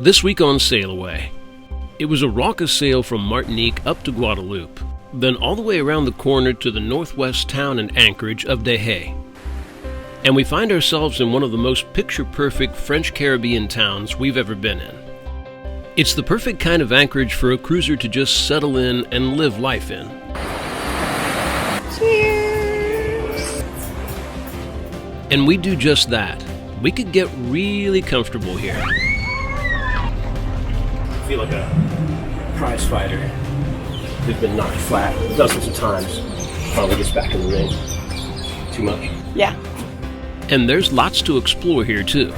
This week on SailAway, it was a raucous sail from Martinique up to Guadeloupe, then all the way around the corner to the northwest town and anchorage of Dahé. And we find ourselves in one of the most picture-perfect French Caribbean towns we've ever been in. It's the perfect kind of anchorage for a cruiser to just settle in and live life in. Cheers! And we do just that. We could get really comfortable here. I feel like a prize fighter who's been knocked flat dozens of times, finally gets back in the ring. Too much? Yeah. And there's lots to explore here too.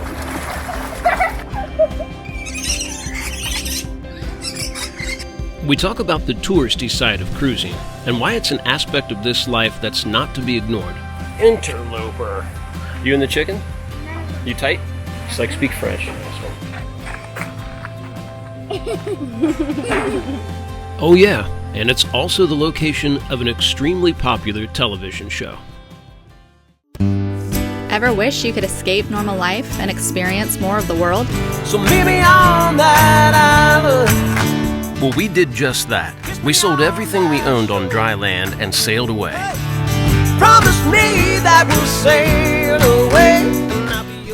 We talk about the touristy side of cruising and why it's an aspect of this life that's not to be ignored. Interloper. You and the chicken? You tight? Just like speak French. Oh yeah, and it's also the location of an extremely popular television show. Ever wish you could escape normal life and experience more of the world? So maybe on that island. Well, we did just that. We sold everything we owned on dry land and sailed away. Promise me that we'll sail away.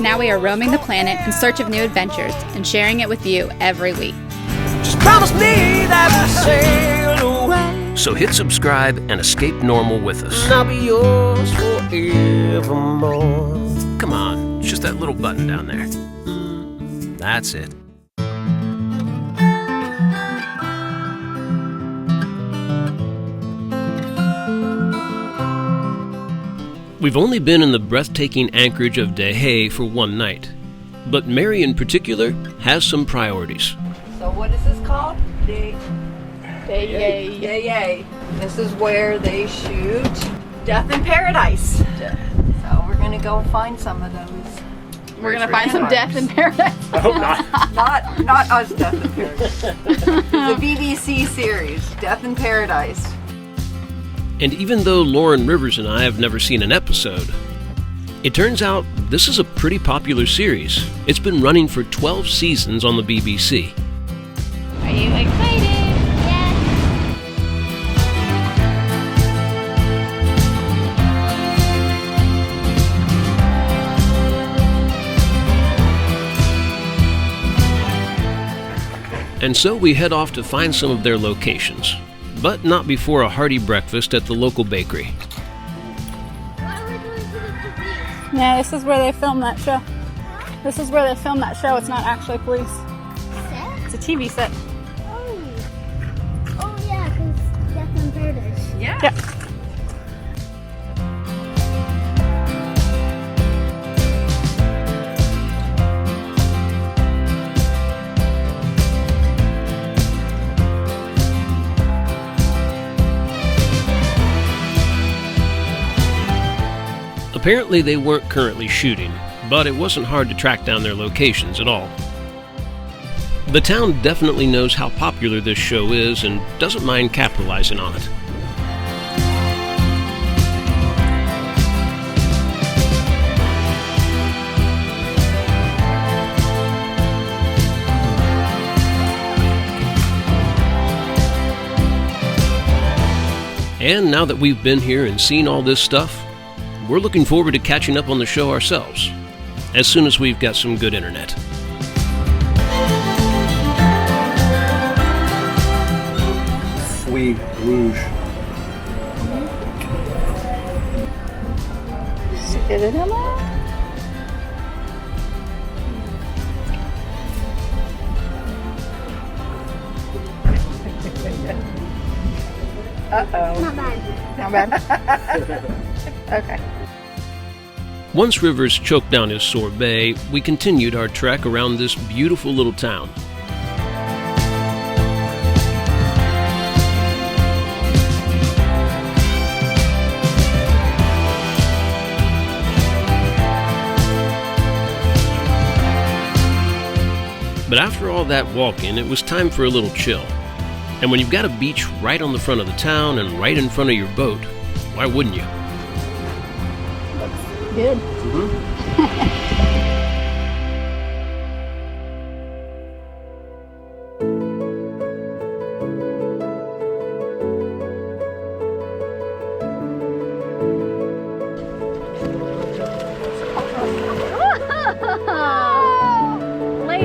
Now we are roaming the planet in search of new adventures and sharing it with you every week. Just promise me that we'll sail away. So hit subscribe and escape normal with us. And I'll be yours forevermore. Come on, it's just that little button down there. That's it. We've only been in the breathtaking anchorage of Dahé for one night, but Mary in particular has some priorities. So what is this called? Dahé. This is where they shoot Death in Paradise. So we're gonna go find some of those. We're going to find some death in paradise. I hope not. Not us, Death in Paradise. The BBC series, Death in Paradise. And even though Lauren Rivers and I have never seen an episode, it turns out this is a pretty popular series. It's been running for 12 seasons on the BBC. Are you excited? And so we head off to find some of their locations, but not before a hearty breakfast at the local bakery. Yeah, this is where they film that show. This is where they film that show. It's not actually police. Set? It's a TV set. Oh yeah, because Death in Paradise. Yeah. Yeah. Apparently they weren't currently shooting, but it wasn't hard to track down their locations at all. The town definitely knows how popular this show is and doesn't mind capitalizing on it. And now that we've been here and seen all this stuff, we're looking forward to catching up on the show ourselves, as soon as we've got some good internet. Sweet rouge. Get it in there? Uh-oh. Not bad. Not bad. Okay. Once Rivers choked down his sorbet, we continued our trek around this beautiful little town. But after all that walking, it was time for a little chill. And when you've got a beach right on the front of the town and right in front of your boat, why wouldn't you?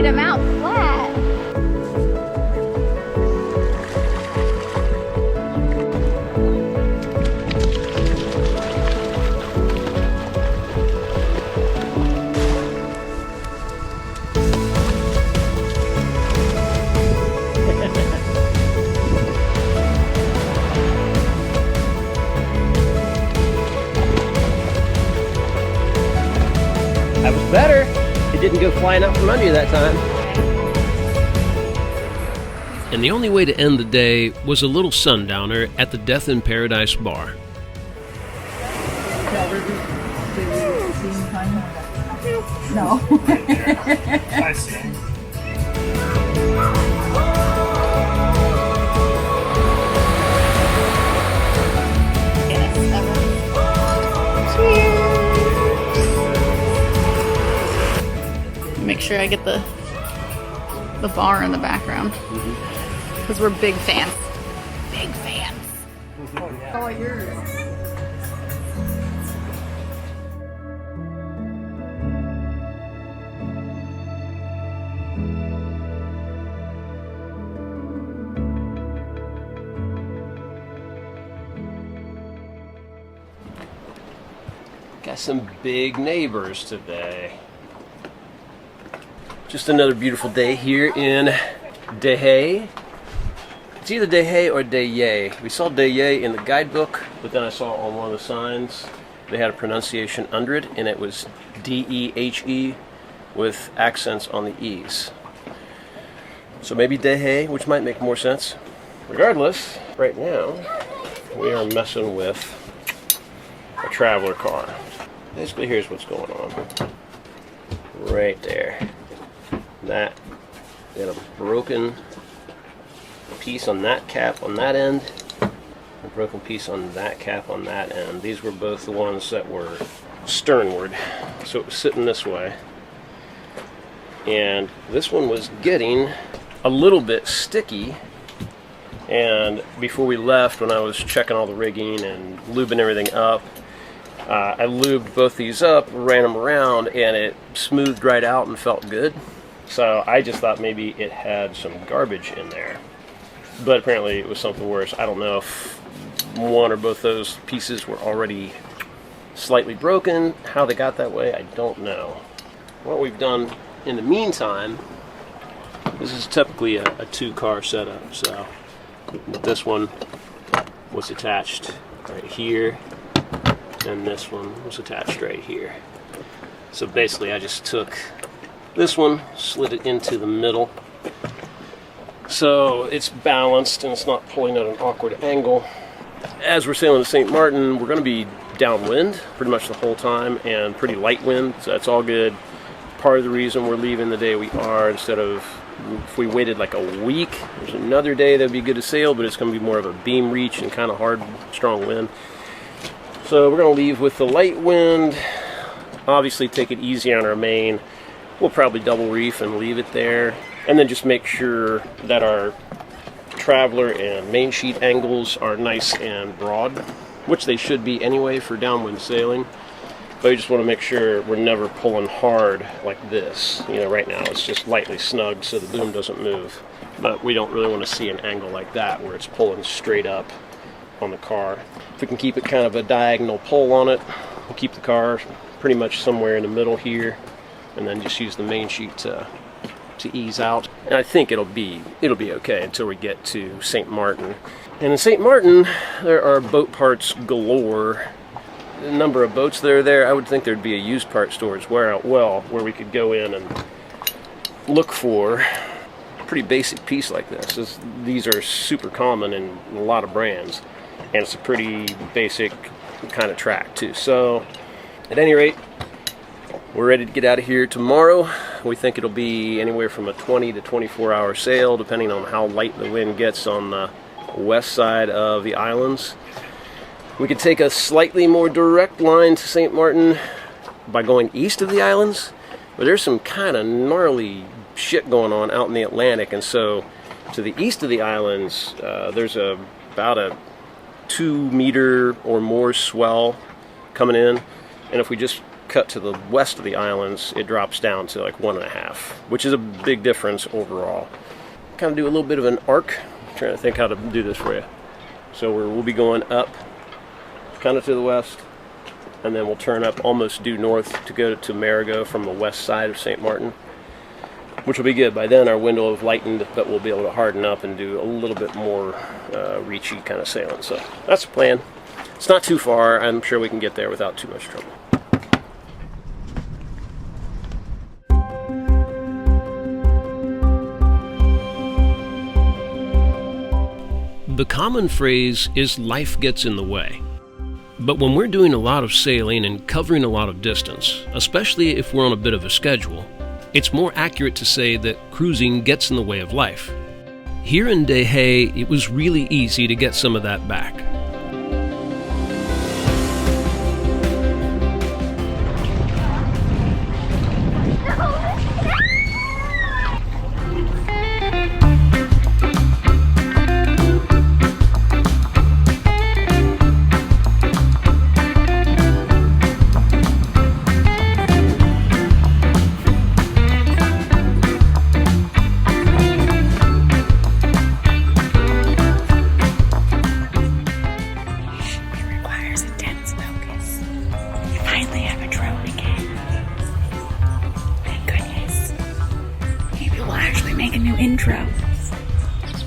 laid them out flat. That was better. It didn't go flying out from under you that time. And the only way to end the day was a little sundowner at the Death in Paradise bar. No. I see. Make sure I get the bar in the background because we're big fans. Big fans. All yours. Got some big neighbors today. Just another beautiful day here in Dehe. It's either Dehe or Dehe. We saw Dehe in the guidebook, but then I saw on one of the signs they had a pronunciation under it, and it was D-E-H-E with accents on the E's. So maybe Dehe, which might make more sense. Regardless, right now we are messing with a traveler car. Basically, here's what's going on. Right there. That, got a broken piece on that cap on that end, a broken piece on that cap on that end. These were both the ones that were sternward, so it was sitting this way. And this one was getting a little bit sticky, and before we left, when I was checking all the rigging and lubing everything up, I lubed both these up, ran them around, and it smoothed right out and felt good. So I just thought maybe it had some garbage in there. But apparently it was something worse. I don't know if one or both those pieces were already slightly broken. How they got that way, I don't know. What we've done in the meantime, this is typically a two-car setup. So this one was attached right here, and this one was attached right here. So basically I just took this one, slid it into the middle, so it's balanced and it's not pulling at an awkward angle. As we're sailing to St. Martin, we're going to be downwind pretty much the whole time and pretty light wind, so that's all good. Part of the reason we're leaving the day we are, instead of, if we waited like a week, there's another day that'd be good to sail, but it's going to be more of a beam reach and kind of hard, strong wind. So we're going to leave with the light wind, obviously take it easy on our main. We'll probably double reef and leave it there, and then just make sure that our traveler and main sheet angles are nice and broad, which they should be anyway for downwind sailing. But you just want to make sure we're never pulling hard like this. You know, right now it's just lightly snug so the boom doesn't move. But we don't really want to see an angle like that where it's pulling straight up on the car. If we can keep it kind of a diagonal pull on it, we'll keep the car pretty much somewhere in the middle here, and then just use the main sheet to ease out. And I think it'll be okay until we get to St. Martin. And in St. Martin, there are boat parts galore. The number of boats that are there, I would think there'd be a used part store as well, where we could go in and look for a pretty basic piece like this. These are super common in a lot of brands, and it's a pretty basic kind of track too. So at any rate, we're ready to get out of here tomorrow. We think it'll be anywhere from a 20 to 24 hour sail, depending on how light the wind gets on the west side of the islands. We could take a slightly more direct line to St. Martin by going east of the islands, but there's some kind of gnarly shit going on out in the Atlantic, and so to the east of the islands, there's about a 2 meter or more swell coming in, and if we just cut to the west of the islands, it drops down to like 1.5, which is a big difference overall. Kind of do a little bit of an arc. I'm trying to think how to do this for you. So we'll be going up, kind of to the west, and then we'll turn up almost due north to go to Marigot from the west side of St. Martin, which will be good. By then our wind will have lightened, but we'll be able to harden up and do a little bit more reachy kind of sailing. So that's the plan. It's not too far. I'm sure we can get there without too much trouble. The common phrase is life gets in the way. But when we're doing a lot of sailing and covering a lot of distance, especially if we're on a bit of a schedule, it's more accurate to say that cruising gets in the way of life. Here in Dehe, it was really easy to get some of that back. Make a new intro,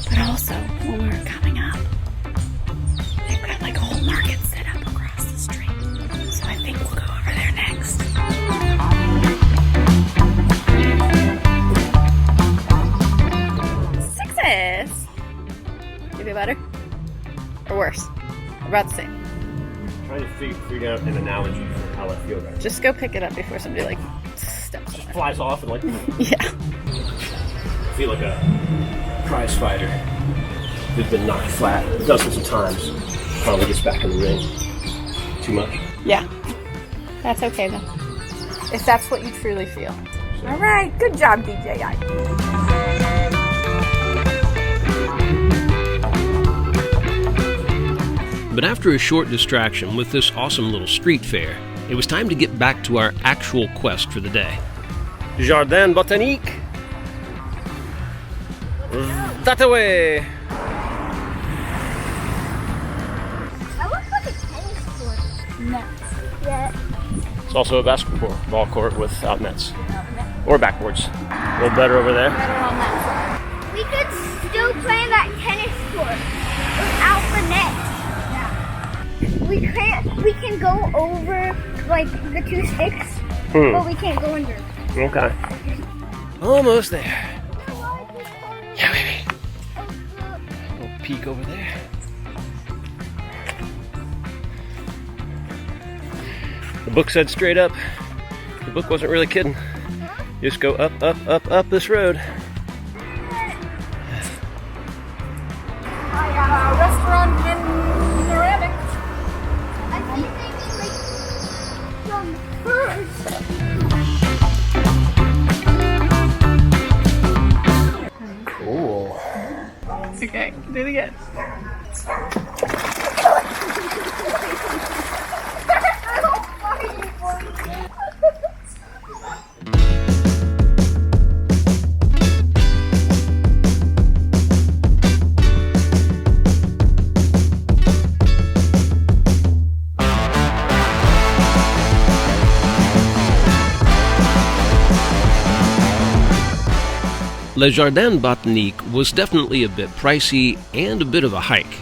but also when we're coming up, they've got like a whole market set up across the street, so I think we'll go over there next. Success! Could it be better or worse? About the same. I'm trying to figure out an analogy for how I feel right now. Just go pick it up before somebody like steps on it. Flies off and like Yeah. I feel like a prize fighter who's been knocked flat dozens of times, finally gets back in the ring. Too much? Yeah. That's okay then. If that's what you truly feel. All right. Good job, DJI. But after a short distraction with this awesome little street fair, it was time to get back to our actual quest for the day. Jardin Botanique. That way. That looks like a tennis court. Nets. Yeah. It's also a basketball court without nets. Or backboards. A little better over there. We could still play that tennis court without the net. We can go over like the two sticks, but we can't go under. Okay. Almost there. Yeah, baby. Little peek over there. The book said straight up. The book wasn't really kidding. You just go up, up, up, up this road. Restaurant in ceramic. I think they mean like some birds. Cool. Okay, do it again. Le Jardin Botanique was definitely a bit pricey and a bit of a hike,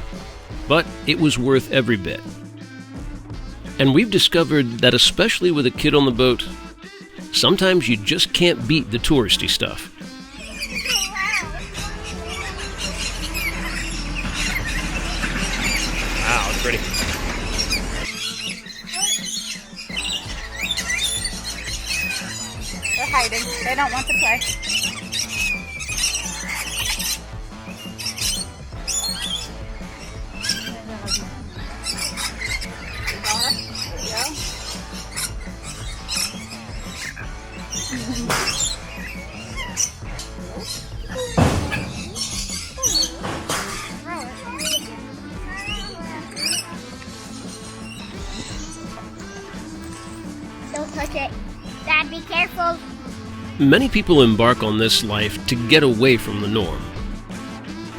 but it was worth every bit. And we've discovered that especially with a kid on the boat, sometimes you just can't beat the touristy stuff. Wow, it's pretty. They're hiding. They don't want to play. Don't touch it. Many people embark on this life to get away from the norm,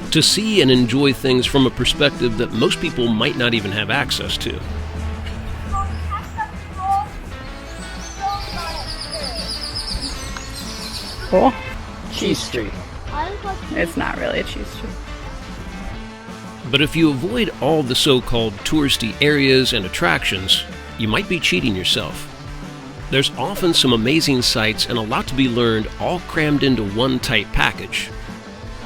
to see and enjoy things from a perspective that most people might not even have access to. Cool. Cheese Street. It's not really a cheese street. But if you avoid all the so-called touristy areas and attractions, you might be cheating yourself. There's often some amazing sights and a lot to be learned, all crammed into one tight package.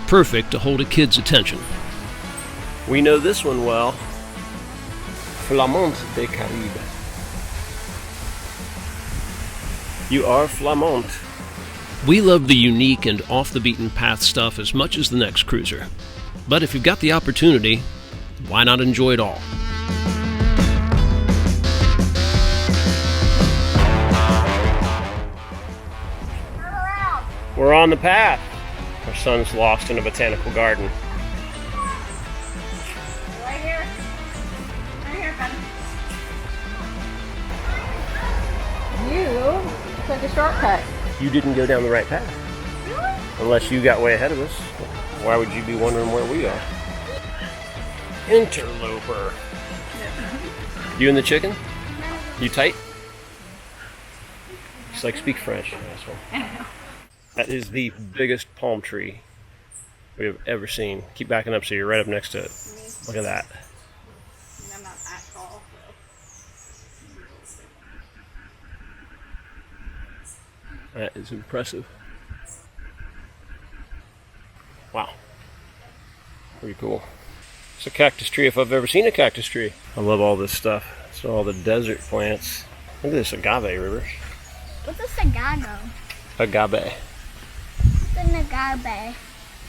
Perfect to hold a kid's attention. We know this one well. Flamand des Caraïbes. You are Flamand. We love the unique and off-the-beaten-path stuff as much as the next cruiser. But if you've got the opportunity, why not enjoy it all? We're on the path. Our son's lost in a botanical garden. Right here. Right here, buddy. You took a shortcut. You didn't go down the right path. Really? Unless you got way ahead of us. Why would you be wondering where we are? Interloper. You and the chicken? You tight? It's like speak French, asshole. That is the biggest palm tree we have ever seen. Keep backing up so you're right up next to it. Look at that. I'm not that tall. That is impressive. Wow. Pretty cool. It's a cactus tree if I've ever seen a cactus tree. I love all this stuff. So all the desert plants. Look at this agave river. What's a sagano? Agave. What's an agave?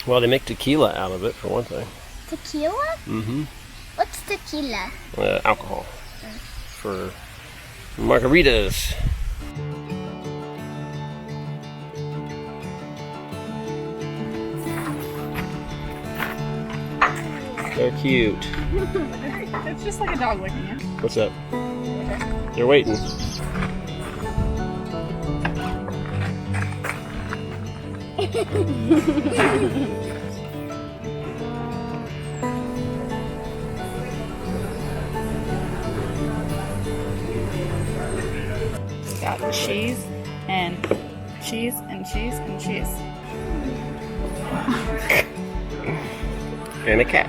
Well, they make tequila out of it, for one thing. Tequila? Mm-hmm. What's tequila? Alcohol. For margaritas. They're cute. It's just like a dog licking you. What's up? They're waiting. Got cheese and cheese and cheese and cheese. And a cat.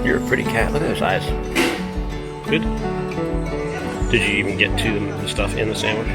You're a pretty cat. Look at those eyes. Good. Did you even get to the stuff in the sandwich?